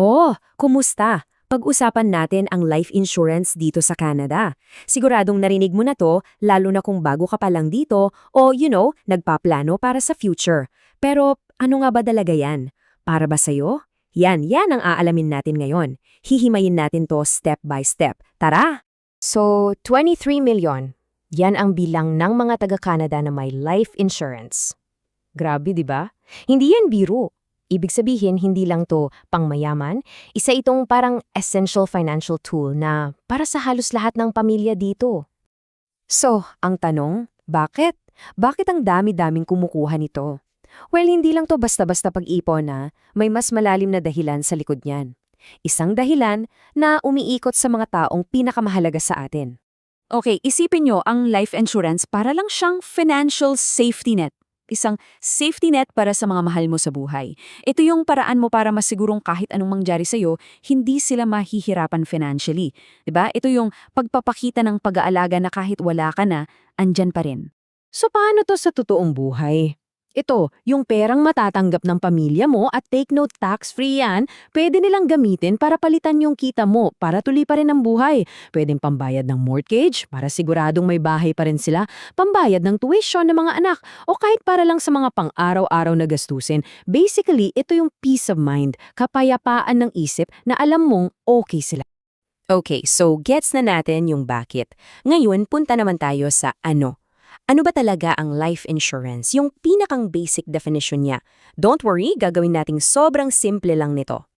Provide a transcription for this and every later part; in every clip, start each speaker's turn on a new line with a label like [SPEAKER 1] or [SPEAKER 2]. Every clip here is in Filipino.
[SPEAKER 1] Oh, kumusta? Pag-usapan natin ang life insurance dito sa Canada. Siguradong narinig mo na to, lalo na kung bago ka pa lang dito o, nagpaplano para sa future. Pero ano nga ba talaga yan? Para ba sa'yo? Yan ang aalamin natin ngayon. Hihimayin natin to step by step. Tara! So, 23 million. Yan ang bilang ng mga taga-Canada na may life insurance. Grabe, di ba? Hindi yan biro. Ibig sabihin, hindi lang to pangmayaman, isa itong parang essential financial tool na para sa halos lahat ng pamilya dito. So, ang tanong, bakit? Bakit ang dami-daming kumukuha nito? Well, hindi lang to basta-basta pag-ipon na may mas malalim na dahilan sa likod niyan. Isang dahilan na umiikot sa mga taong pinakamahalaga sa atin.
[SPEAKER 2] Okay, isipin nyo ang life insurance para lang siyang financial safety net. Isang safety net para sa mga mahal mo sa buhay. Ito yung paraan mo para masigurong kahit anong mangyari sa'yo, hindi sila mahihirapan financially. 'Di ba? Ito yung pagpapakita ng pag-aalaga na kahit wala ka na, andyan pa rin.
[SPEAKER 1] So paano to sa totoong buhay? Ito, yung perang matatanggap ng pamilya mo at take note tax-free yan, pwede nilang gamitin para palitan yung kita mo para tuloy pa rin ang buhay. Pwedeng pambayad ng mortgage para siguradong may bahay pa rin sila, pambayad ng tuition ng mga anak, o kahit para lang sa mga pang-araw-araw na gastusin. Basically, ito yung peace of mind, kapayapaan ng isip na alam mong okay sila. Okay, so gets na natin yung bakit. Ngayon, punta naman tayo sa ano. Ano ba talaga ang life insurance? Yung pinakang basic definition niya. Don't worry, gagawin nating sobrang simple lang nito.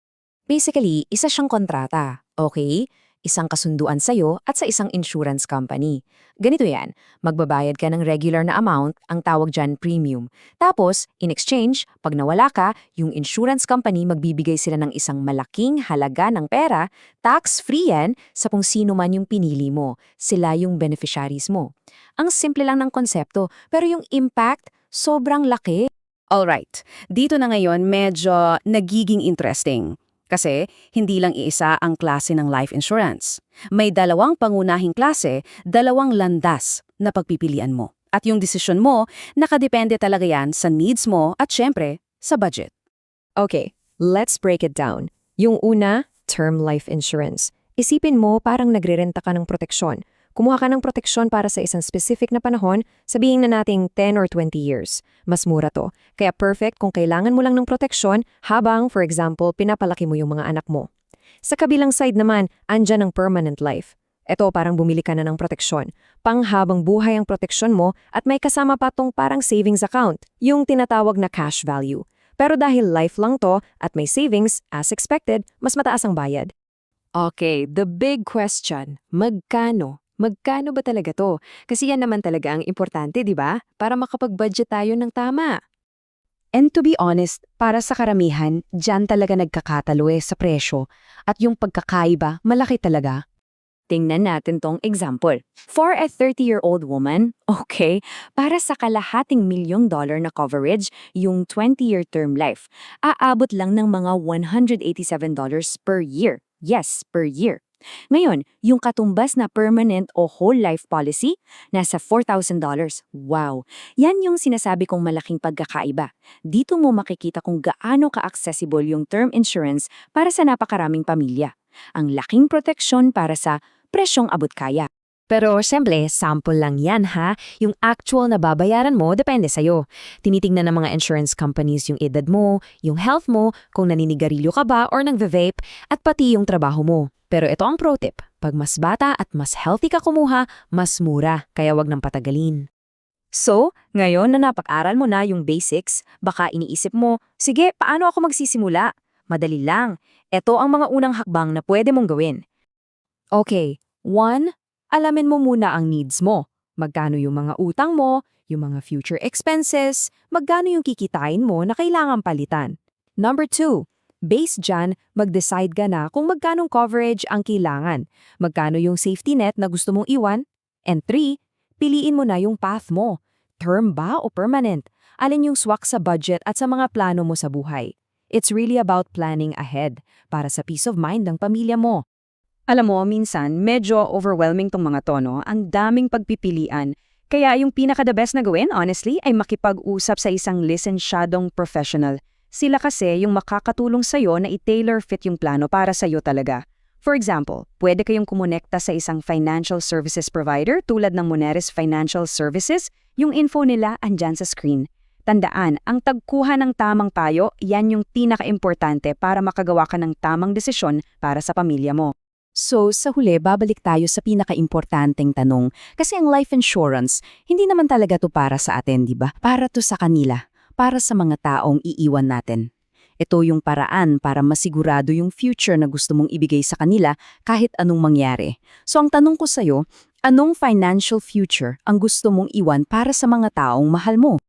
[SPEAKER 1] Basically, isa siyang kontrata, okay? Isang kasunduan sa'yo at sa isang insurance company. Ganito yan, magbabayad ka ng regular na amount, ang tawag dyan premium. Tapos, in exchange, pag nawala ka, yung insurance company magbibigay sila ng isang malaking halaga ng pera, tax-free yan sa kung sino man yung pinili mo. Sila yung beneficiaries mo. Ang simple lang ng konsepto, pero yung impact, sobrang laki.
[SPEAKER 2] Alright, dito na ngayon medyo nagiging interesting. Kasi hindi lang iisa ang klase ng life insurance. May dalawang pangunahing klase, dalawang landas na pagpipilian mo. At yung desisyon mo, nakadepende talaga yan sa needs mo at syempre, sa budget.
[SPEAKER 1] Okay, let's break it down. Yung una, term life insurance. Isipin mo parang nagrerenta ka ng proteksyon. Kumuha ka ng proteksyon para sa isang specific na panahon, sabihin na nating 10 or 20 years. Mas mura to. Kaya perfect kung kailangan mo lang ng proteksyon habang, for example, pinapalaki mo yung mga anak mo. Sa kabilang side naman, andyan ang permanent life. Ito parang bumili ka na ng proteksyon. Panghabang buhay ang proteksyon mo at may kasama pa tong parang savings account, yung tinatawag na cash value. Pero dahil life lang to at may savings, as expected, mas mataas ang bayad. Okay, the big question, magkano? Magkano ba talaga to? Kasi yan naman talaga ang importante, di ba? Para makapag-budget tayo ng tama. And to be honest, para sa karamihan, dyan talaga nagkakatalo sa presyo. At yung pagkakaiba, malaki talaga. Tingnan natin tong example. For a 30-year-old woman, okay, para sa kalahating $1,000,000 na coverage, yung 20-year term life, aabot lang ng mga $187 per year. Yes, per year. Ngayon, yung katumbas na permanent o whole life policy, nasa $4,000. Wow! Yan yung sinasabi kong malaking pagkakaiba. Dito mo makikita kung gaano ka-accessible yung term insurance para sa napakaraming pamilya. Ang laking proteksyon para sa presyong abot kaya. Pero siyempre, sample lang yan ha. Yung actual na babayaran mo, depende sa'yo. Tinitingnan ng mga insurance companies yung edad mo, yung health mo, kung naninigarilyo ka ba or nagve-vape, at pati yung trabaho mo. Pero ito ang pro tip, pag mas bata at mas healthy ka kumuha, mas mura, kaya wag nang patagalin. So, ngayon na napag-aral mo na yung basics, baka iniisip mo, sige, paano ako magsisimula? Madali lang. Ito ang mga unang hakbang na pwede mong gawin. Okay, 1. Alamin mo muna ang needs mo. Magkano yung mga utang mo, yung mga future expenses, magkano yung kikitain mo na kailangan palitan. Number 2. Based dyan, mag-decide ka na kung magkanong coverage ang kailangan, magkano yung safety net na gusto mong iwan. And 3, piliin mo na yung path mo. Term ba o permanent? Alin yung swak sa budget at sa mga plano mo sa buhay? It's really about planning ahead para sa peace of mind ng pamilya mo.
[SPEAKER 2] Alam mo, minsan, medyo overwhelming tong mga tono, ang daming pagpipilian. Kaya yung pinaka-the best na gawin, honestly, ay makipag-usap sa isang lisensyadong professional.
[SPEAKER 3] Sila kasi yung makakatulong sa'yo na i-tailor fit yung plano para sa'yo talaga. For example, pwede kayong kumonekta sa isang financial services provider tulad ng Moneris Financial Services, yung info nila andyan sa screen. Tandaan, ang tagkuha ng tamang payo, yan yung pinaka-importante para makagawa ka ng tamang desisyon para sa pamilya mo.
[SPEAKER 2] So, sa huli, babalik tayo sa pinaka-importanteng tanong. Kasi ang life insurance, hindi naman talaga to para sa atin, di ba? Para to sa kanila, para sa mga taong iiwan natin. Ito yung paraan para masigurado yung future na gusto mong ibigay sa kanila kahit anong mangyari. So, ang tanong ko sa'yo, anong financial future ang gusto mong iwan para sa mga taong mahal mo?